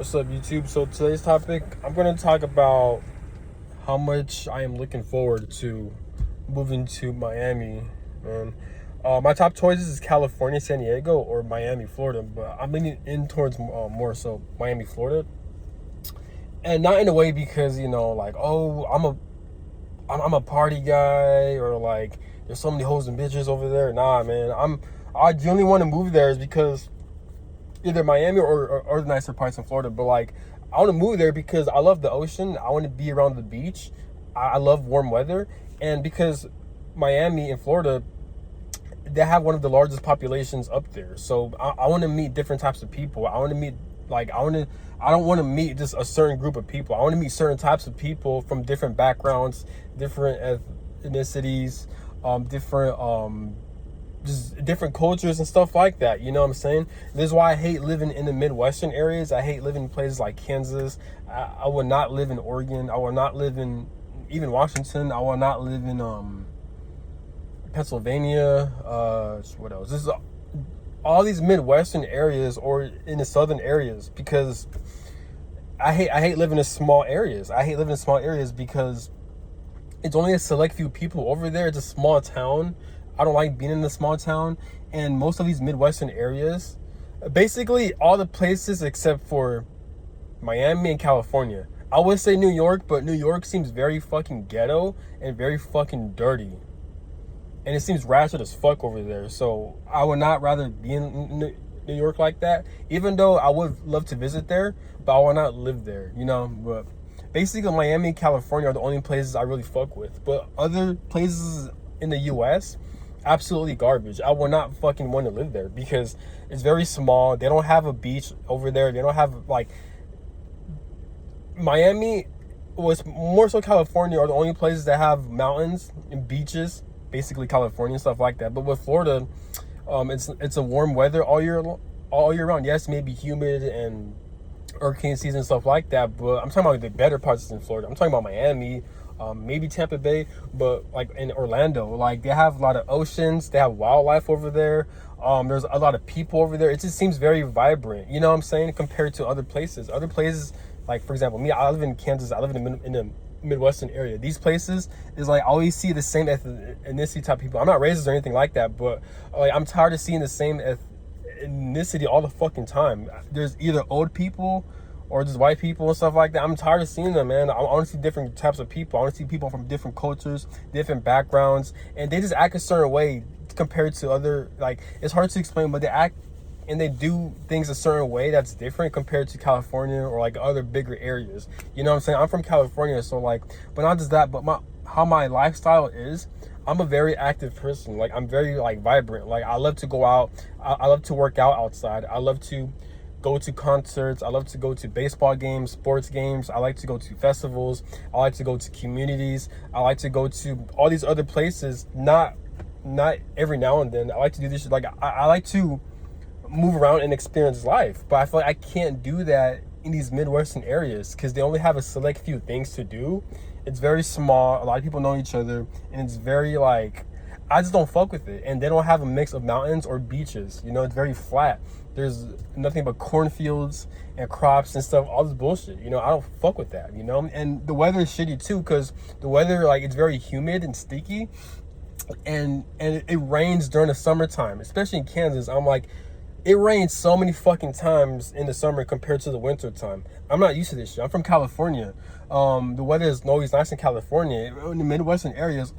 What's up, YouTube? So today's topic, I'm going to talk about how much I am looking forward to moving to Miami. And my top choices is California, San Diego, or Miami, Florida. But I'm leaning in towards more so Miami, Florida. And not in a way because like, oh, I'm a party guy, or like there's so many hoes and bitches over there. Nah, man. I genuinely want to move there is because either Miami or the nicer parts in Florida. But like, I want to move there because I love the ocean. I want to be around the beach. I love warm weather, and because Miami and Florida, they have one of the largest populations up there. So I want to meet different types of people. I want to meet I don't want to meet just a certain group of people. I want to meet certain types of people from different backgrounds, different ethnicities, different just different cultures and stuff like that. You know what I'm saying? This is why I hate living in the Midwestern areas. I hate living in places like Kansas. I would not live in Oregon. I would not live in even Washington. I would not live in Pennsylvania. What else? This is all these Midwestern areas or in the southern areas because I hate living in small areas. I hate living in small areas because it's only a select few people over there. It's a small town. I don't like being in a small town. And most of these Midwestern areas, basically all the places except for Miami and California. I would say New York, but New York seems very fucking ghetto and very fucking dirty. And it seems ratchet as fuck over there. So I would not rather be in New York like that. Even though I would love to visit there, but I would not live there, But basically Miami and California are the only places I really fuck with. But other places in the US, absolutely garbage. I would not fucking want to live there because it's very small. They don't have a beach over there. They don't have like Miami was more so California are the only places that have mountains and beaches, basically California and stuff like that. But with Florida, it's a warm weather all year round. Yes, maybe humid and hurricane season and stuff like that, but I'm talking about the better parts in Florida. I'm talking about Miami, maybe Tampa Bay, but like in Orlando, like they have a lot of oceans, they have wildlife over there. There's a lot of people over there. It just seems very vibrant, you know what I'm saying, compared to other places. Other places, like for example, me, I live in Kansas. I live in the Midwestern area. These places is like I always see the same ethnicity type people. I'm not racist or anything like that, but like I'm tired of seeing the same ethnicity all the fucking time. There's either old people or just white people and stuff like that. I'm tired of seeing them, man. I want to see different types of people. I want to see people from different cultures, different backgrounds, and they just act a certain way compared to other, like, it's hard to explain, but they act and they do things a certain way that's different compared to California or like other bigger areas. You know what I'm saying? I'm from California, so like, but not just that, but how my lifestyle is, I'm a very active person. Like I'm very like vibrant. Like I love to go out. I love to work out outside. I love to go to concerts. I love to go to baseball games, sports games. I like to go to festivals. I like to go to communities. I like to go to all these other places. Not every now and then. I like to do this. Like I like to move around and experience life, but I feel like I can't do that in these Midwestern areas because they only have a select few things to do. It's very small. A lot of people know each other, and it's very like, I just don't fuck with it. And they don't have a mix of mountains or beaches. It's very flat. There's nothing but cornfields and crops and stuff, all this bullshit. I don't fuck with that, And the weather is shitty too, because the weather, like, it's very humid and sticky, and it rains during the summertime, especially in Kansas. I'm like, it rains so many fucking times in the summer compared to the winter time. I'm not used to this shit. I'm from California. The weather is always nice in California. In the Midwestern areas,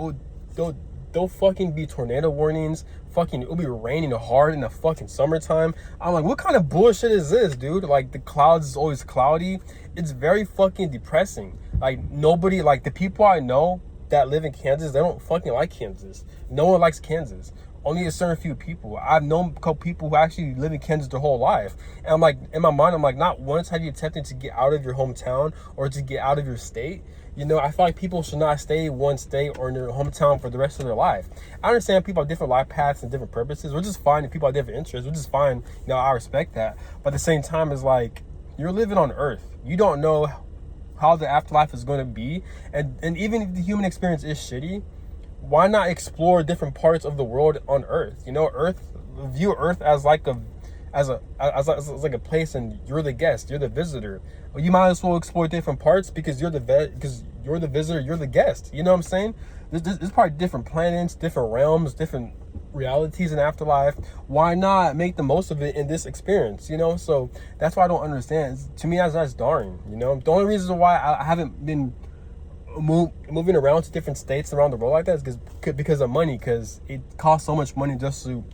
they'll fucking be tornado warnings. Fucking, it'll be raining hard in the fucking summertime. I'm like, what kind of bullshit is this, dude? Like, the clouds is always cloudy. It's very fucking depressing. Like, nobody, like, the people I know that live in Kansas, they don't fucking like Kansas. No one likes Kansas. Only a certain few people. I've known a couple people who actually live in Kansas their whole life. And I'm like, in my mind, I'm like, not once have you attempted to get out of your hometown or to get out of your state. I feel like people should not stay in one state or in their hometown for the rest of their life. I understand people have different life paths and different purposes, which is fine. If people have different interests, which is fine. I respect that. But at the same time, it's like, you're living on Earth. You don't know how the afterlife is going to be. And even if the human experience is shitty, why not explore different parts of the world on Earth? View Earth as like as like a place, and you're the guest, you're the visitor. Well, you might as well explore different parts because because you're the visitor, you're the guest. You know what I'm saying? There's probably different planets, different realms, different realities in afterlife. Why not make the most of it in this experience? You know, so that's why I don't understand. To me, that's darn. You know, the only reason why I haven't been moving around to different states around the world like that is because of money, because it costs so much money just to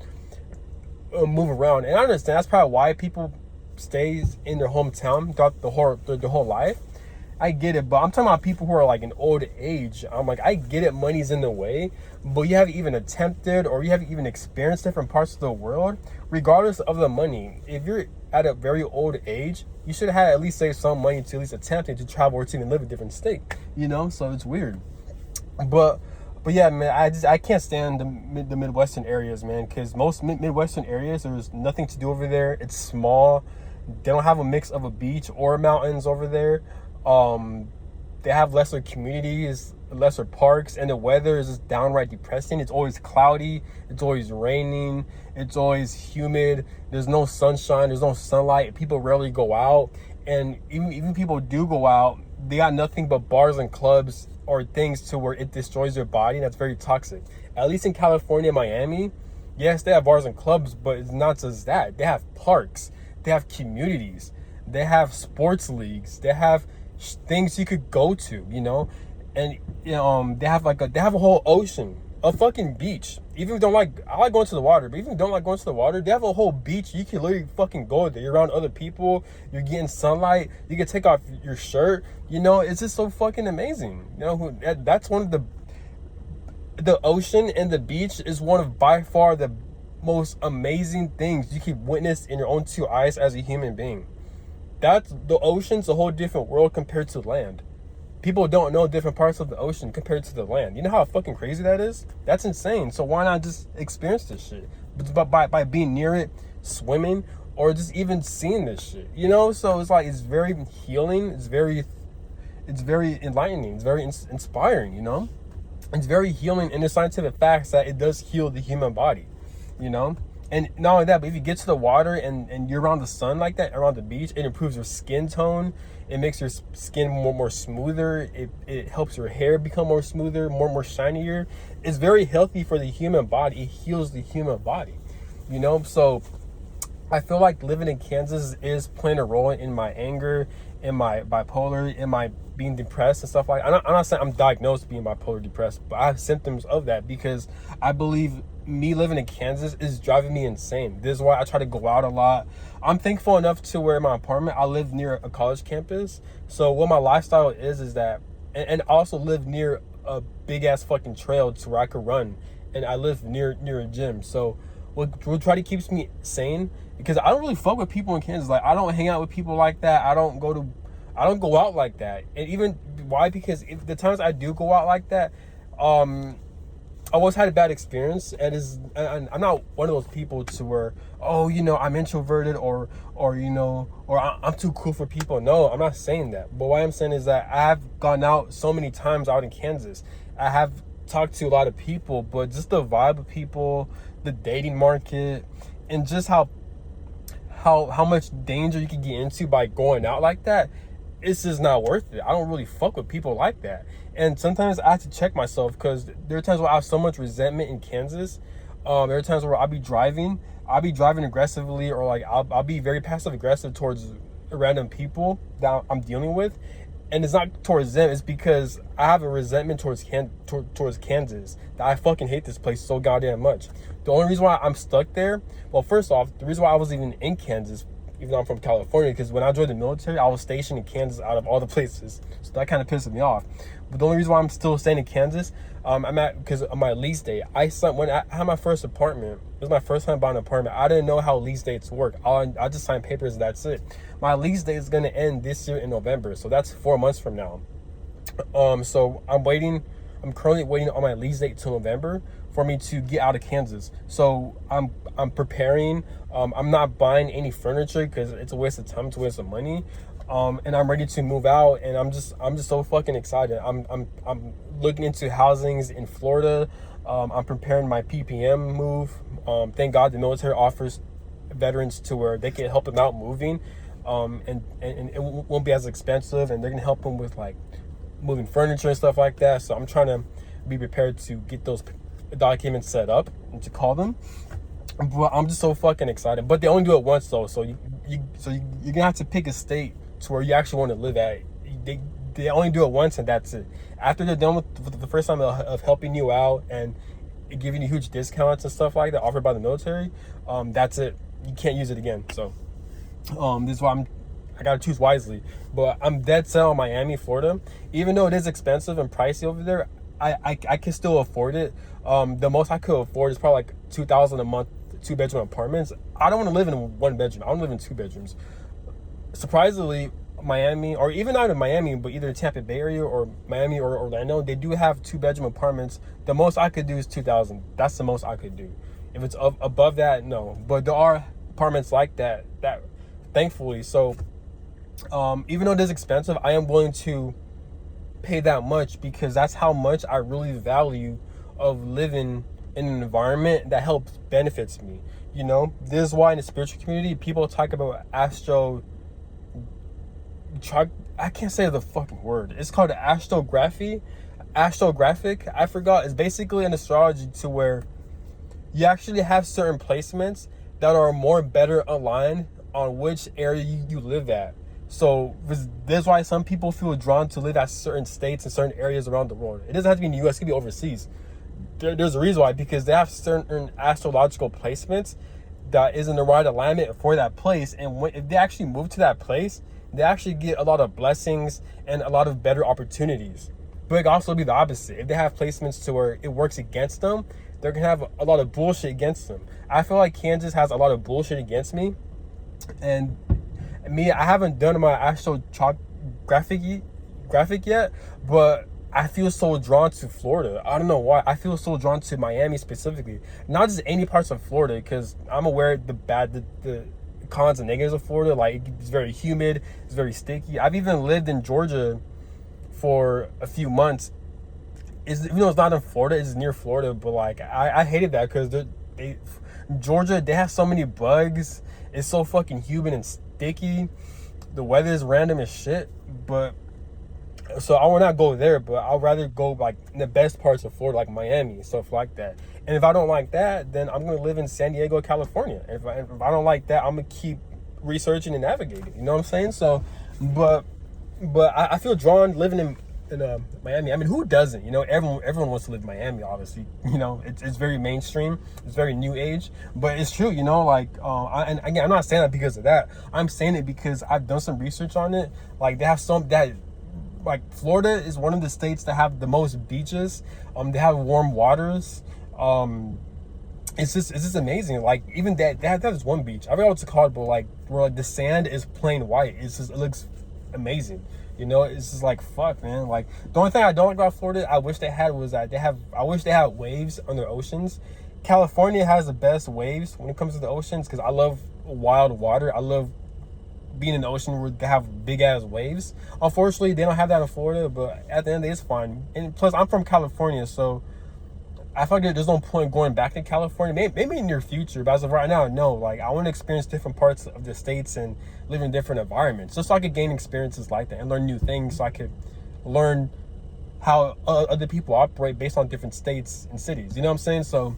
move around. And I understand that's probably why people stays in their hometown throughout the whole life. I get it, but I'm talking about people who are like in old age. I'm like, I get it, money's in the way, but you haven't even attempted or you haven't even experienced different parts of the world. Regardless of the money, if you're at a very old age, you should have at least saved some money to at least attempting to travel or to even live in a different state. You know, so it's weird. But yeah, man, I can't stand the Midwestern areas, man, because most Midwestern areas, there's nothing to do over there. It's small. They don't have a mix of a beach or mountains over there. They have lesser communities, lesser parks, and the weather is just downright depressing. It's always cloudy, it's always raining, it's always humid. There's no sunshine, there's no sunlight. People rarely go out, and even people do go out, they got nothing but bars and clubs or things to where it destroys their body, and that's very toxic. At least in California, Miami, yes, they have bars and clubs, but it's not just that. They have parks, they have communities, they have sports leagues, they have things you could go to, you know, and they have they have a whole ocean, a fucking beach. Even if you don't like, I like going to the water, but even if you don't like going to the water, they have a whole beach. You can literally fucking go there. You're around other people, you're getting sunlight, you can take off your shirt, you know. It's just so fucking amazing, you know. That's one of the ocean and the beach is one of by far the most amazing things you can witness in your own two eyes as a human being. That's the ocean's a whole different world compared to land. People don't know different parts of the ocean compared to the land. You know how fucking crazy that is? That's insane. So why not just experience this shit? But by being near it, swimming, or just even seeing this shit. You know? So it's like, it's very healing. It's very enlightening. It's very inspiring, you know? It's very healing, and the scientific facts that it does heal the human body, you know? And not only that, but if you get to the water and you're around the sun like that, around the beach, it improves your skin tone. It makes your skin more smoother. It helps your hair become more smoother, more shinier. It's very healthy for the human body. It heals the human body, you know? So I feel like living in Kansas is playing a role in my anger, in my bipolar, in my being depressed and stuff like that. I'm not saying I'm diagnosed being bipolar depressed, but I have symptoms of that because I believe me living in Kansas is driving me insane. This is why I try to go out a lot. I'm thankful enough to where my apartment, I live near a college campus. So what my lifestyle is that, and I also live near a big ass fucking trail to where I could run, and I live near a gym. So what try to keeps me sane, because I don't really fuck with people in Kansas. Like, I don't hang out with people like that. I don't go out like that. And even why? Because if the times I do go out like that, I always had a bad experience, and I'm not one of those people to where, oh, you know, I'm introverted or you know, or I'm too cool for people. No, I'm not saying that. But what I'm saying is that I have gone out so many times out in Kansas. I have talked to a lot of people, but just the vibe of people, the dating market, and just how much danger you can get into by going out like that, it's just not worth it. I don't really fuck with people like that. And sometimes I have to check myself, because there are times where I have so much resentment in Kansas. There are times where I'll be driving aggressively, or like I'll be very passive aggressive towards random people that I'm dealing with. And it's not towards them, it's because I have a resentment towards Kansas, that I fucking hate this place so goddamn much. The only reason why I'm stuck there, well, first off, the reason why I was even in Kansas, even though I'm from California, because when I joined the military, I was stationed in Kansas out of all the places. So that kind of pisses me off. But the only reason why I'm still staying in Kansas, because of my lease date. When I had my first apartment, it was my first time buying an apartment. I didn't know how lease dates work. I just signed papers, that's it. My lease date is going to end this year in November. So that's 4 months from now. So I'm currently waiting on my lease date till November for me to get out of Kansas. So I'm preparing. I'm not buying any furniture because it's a waste of time, it's a waste of money. And I'm ready to move out, and I'm just so fucking excited. I'm looking into housings in Florida. I'm preparing my PPM move. Thank God the military offers veterans to where they can help them out moving, and it won't be as expensive, and they're gonna help them with like moving furniture and stuff like that. So I'm trying to be prepared to get those documents set up and to call them. But I'm just so fucking excited. But they only do it once though, so you're gonna have to pick a state to where you actually want to live at. They only do it once and that's it. After they're done with the first time of helping you out and giving you huge discounts and stuff like that offered by the military, that's it. You can't use it again. So this is why I gotta choose wisely. But I'm dead set on Miami, Florida. Even though it is expensive and pricey over there, I can still afford it. The most I could afford is probably like $2,000 a month, 2-bedroom apartments. I don't want to live in 1 bedroom. I want to live in 2 bedrooms. Surprisingly, Miami, or even not in Miami, but either Tampa Bay area or Miami or Orlando, they do have 2-bedroom apartments. The most I could do is 2,000. That's the most I could do. If it's above that, no. But there are apartments like that thankfully. So even though it is expensive, I am willing to pay that much because that's how much I really value of living in an environment that helps benefits me. You know, this is why in the spiritual community people talk about I can't say the fucking word. It's called astrographic. I forgot. It's basically an astrology to where you actually have certain placements that are more better aligned on which area you live at. So this is why some people feel drawn to live at certain states and certain areas around the world. It doesn't have to be in the US, it could be overseas. There's a reason why, because they have certain astrological placements that is in the right alignment for that place. And if they actually move to that place, they actually get a lot of blessings and a lot of better opportunities. But it can also be the opposite. If they have placements to where it works against them, they're going to have a lot of bullshit against them. I feel like Kansas has a lot of bullshit against me. And me, I haven't done my graphic yet, but I feel so drawn to Florida. I don't know why. I feel so drawn to Miami specifically. Not just any parts of Florida, because I'm aware of the cons and negatives of Florida. Like, it's very humid, it's very sticky. I've even lived in Georgia for a few months. Even though it's not in Florida, it's near Florida, but like I hated that because Georgia, they have so many bugs. It's so fucking humid and sticky. The weather is random as shit. But so I will not go there, but I'll rather go like in the best parts of Florida, like Miami, stuff like that. And if I don't like that, then I'm gonna live in San Diego, California. If I don't like that, I'm gonna keep researching and navigating. You know what I'm saying? So, but I feel drawn living in Miami. I mean, who doesn't? You know, everyone wants to live in Miami. Obviously, you know, it's very mainstream. It's very new age, but it's true. You know, like and again, I'm not saying that because of that. I'm saying it because I've done some research on it. Like they have some that. Like Florida is one of the states that have the most beaches. They have warm waters. It's just amazing. Like even that is one beach. I forgot what it's called, but like where like the sand is plain white. It looks amazing. You know, it's just like fuck, man. Like the only thing I don't like about Florida, I wish they had was that I wish they had waves on their oceans. California has the best waves when it comes to the oceans because I love wild water. I love being in the ocean where they have big ass waves. Unfortunately, they don't have that in Florida, but at the end of the day, it's fine. And plus, I'm from California, so I feel like there's no point going back to California. Maybe in the near future, but as of right now, no. Like, I want to experience different parts of the states and live in different environments, just so I could gain experiences like that and learn new things, so I could learn how other people operate based on different states and cities. You know what I'm saying? So,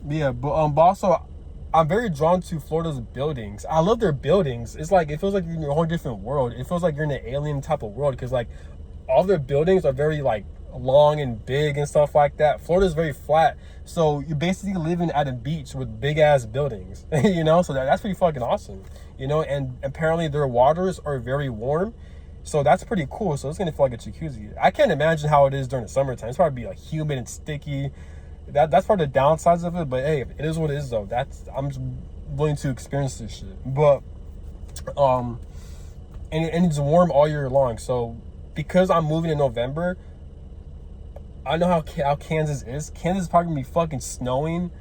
yeah, but also, I'm very drawn to Florida's buildings. I love their buildings. It's like, it feels like you're in a whole different world. It feels like you're in an alien type of world because, like, all their buildings are very, like, long and big and stuff like that. Florida's very flat. So you're basically living at a beach with big-ass buildings, you know? So that's pretty fucking awesome, you know? And apparently their waters are very warm. So that's pretty cool. So it's going to feel like a jacuzzi. I can't imagine how it is during the summertime. It's probably be, like, humid and sticky. That's part of the downsides of it, but hey, it is what it is though. I'm just willing to experience this shit. But and it's warm all year long. So because I'm moving in November, I know how Kansas is. Kansas is probably gonna be fucking snowing,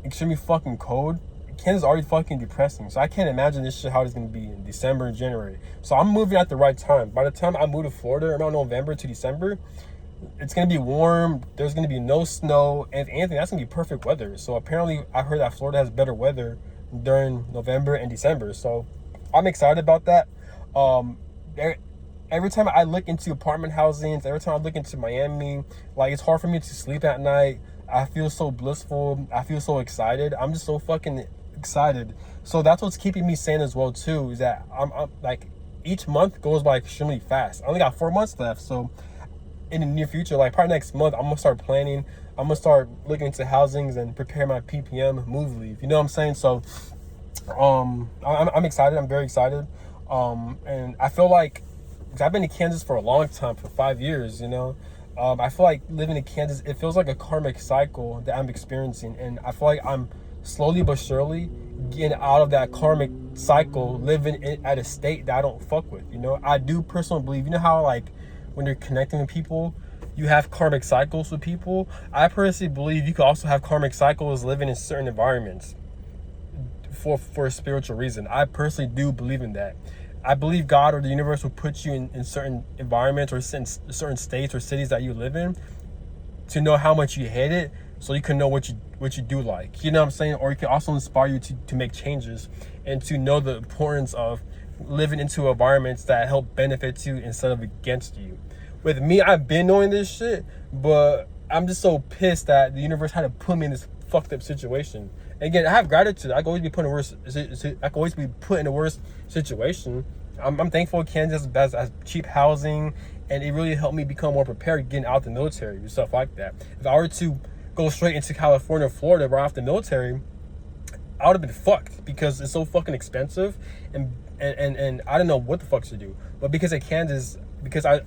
extremely fucking cold. Kansas is already fucking depressing. So I can't imagine this shit how it's gonna be in December and January. So I'm moving at the right time. By the time I move to Florida around November to December, it's going to be warm. There's going to be no snow. And if anything, that's going to be perfect weather. So apparently, I heard that Florida has better weather during November and December. So I'm excited about that. Um, every time I look into apartment housings, every time I look into Miami, like, it's hard for me to sleep at night. I feel so blissful. I feel so excited. I'm just so fucking excited. So that's what's keeping me sane as well too. Is that I'm like, each month goes by extremely fast. I only got 4 months left. So in the near future, like probably next month, I'm gonna start planning. I'm gonna start looking into housings and prepare my PPM move leave. You know what I'm saying? So I'm excited. I'm very excited. And I feel like, because I've been in Kansas for a long time, for 5 years, you know. I feel like living in Kansas, it feels like a karmic cycle that I'm experiencing. And I feel like I'm slowly but surely getting out of that karmic cycle, living at a state that I don't fuck with, you know. I do personally believe, you know how, like, when you're connecting with people, you have karmic cycles with people. I personally believe you could also have karmic cycles living in certain environments for a spiritual reason. I personally do believe in that. I believe God or the universe will put you in certain environments or certain states or cities that you live in to know how much you hate it, so you can know what you do like. You know what I'm saying? Or it can also inspire you to make changes and to know the importance of living into environments that help benefit you instead of against you. With me, I've been knowing this shit, but I'm just so pissed that the universe had to put me in this fucked up situation. Again, I have gratitude. I can always be put in a worse situation. I'm thankful Kansas has cheap housing, and it really helped me become more prepared getting out the military and stuff like that. If I were to go straight into California or Florida right after the military, I would have been fucked, because it's so fucking expensive, and I don't know what the fuck to do. But because of Kansas, because I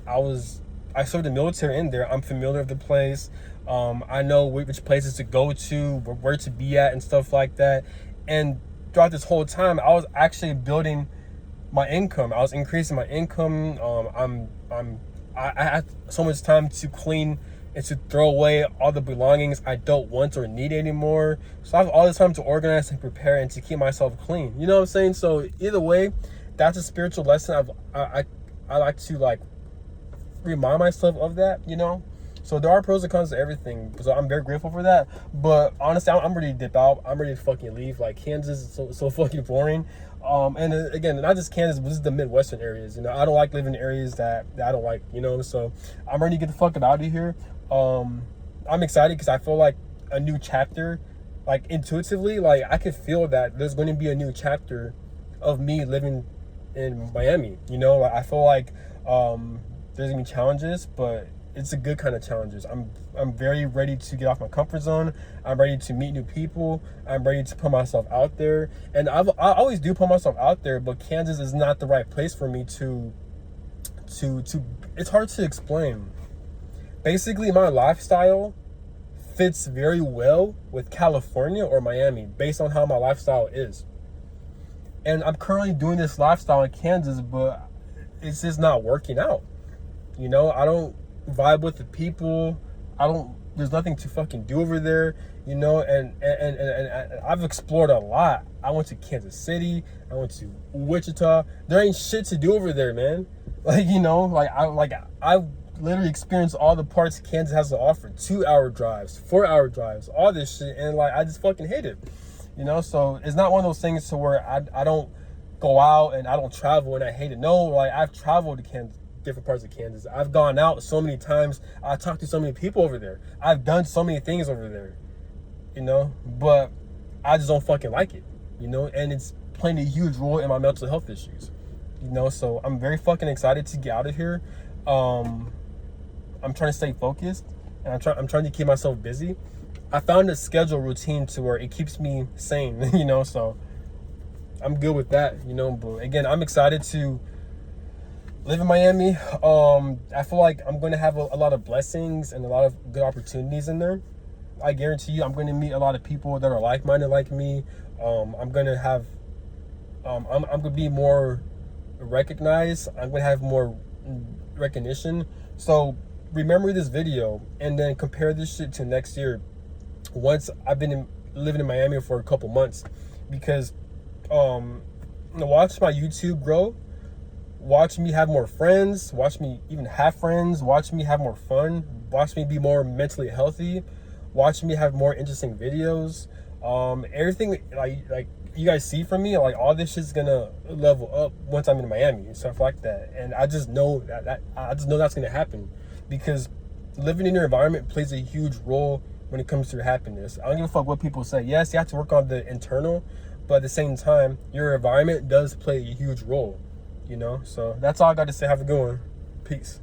served the military in there, I'm familiar with the place. I know which places to go to, where to be at, and stuff like that. And throughout this whole time, I was actually building my income. I was increasing my income. I had so much time to clean and to throw away all the belongings I don't want or need anymore. So I have all this time to organize and prepare and to keep myself clean. You know what I'm saying? So either way, that's a spiritual lesson. I like to, like, remind myself of that, you know. So there are pros and cons to everything, so I'm very grateful for that. But honestly, I'm ready to dip out. I'm ready to fucking leave. Like, Kansas is so fucking boring. And again, not just Kansas, but this is the Midwestern areas. You know, I don't like living in areas that I don't like, you know. So I'm ready to get the fuck out of here. I'm excited because I feel like a new chapter, like, intuitively, like, I could feel that there's going to be a new chapter of me living in Miami. You know, like, I feel like there's gonna be challenges, but it's a good kind of challenges. I'm very ready to get off my comfort zone. I'm ready to meet new people. I'm ready to put myself out there, and I always do put myself out there. But Kansas is not the right place for me to. It's hard to explain. Basically, my lifestyle fits very well with California or Miami, based on how my lifestyle is. And I'm currently doing this lifestyle in Kansas, but it's just not working out. You know, I don't vibe with the people. There's nothing to fucking do over there, you know, and I've explored a lot. I went to Kansas City, I went to Wichita. There ain't shit to do over there, man. Like, you know, I've literally experienced all the parts Kansas has to offer. 2-hour drives, 4-hour drives, all this shit, and, like, I just fucking hate it. You know, so it's not one of those things to where I don't go out and I don't travel and I hate it. No, like, I've traveled to Kansas, different parts of Kansas. I've gone out so many times. I talked to so many people over there. I've done so many things over there, you know, but I just don't fucking like it, you know, and it's playing a huge role in my mental health issues, you know. So I'm very fucking excited to get out of here. I'm trying to stay focused, and I'm trying to keep myself busy. I found a schedule routine to where it keeps me sane, you know, so I'm good with that, you know. But again, I'm excited to live in Miami. I feel like I'm going to have a lot of blessings and a lot of good opportunities in there. I guarantee you I'm going to meet a lot of people that are like-minded like me. I'm going to have, I'm going to be more recognized. I'm going to have more recognition. So remember this video and then compare this shit to next year once I've been living in Miami for a couple months, because watch my YouTube grow, watch me have more friends, watch me even have friends, watch me have more fun, watch me be more mentally healthy, watch me have more interesting videos. Everything, like you guys see from me, like all this shit's gonna level up once I'm in Miami and stuff like that. And I just know that I just know that's gonna happen, because living in your environment plays a huge role when it comes to your happiness. I don't give a fuck what people say. Yes, you have to work on the internal, but at the same time, your environment does play a huge role, you know? So that's all I got to say. Have a good one. Peace.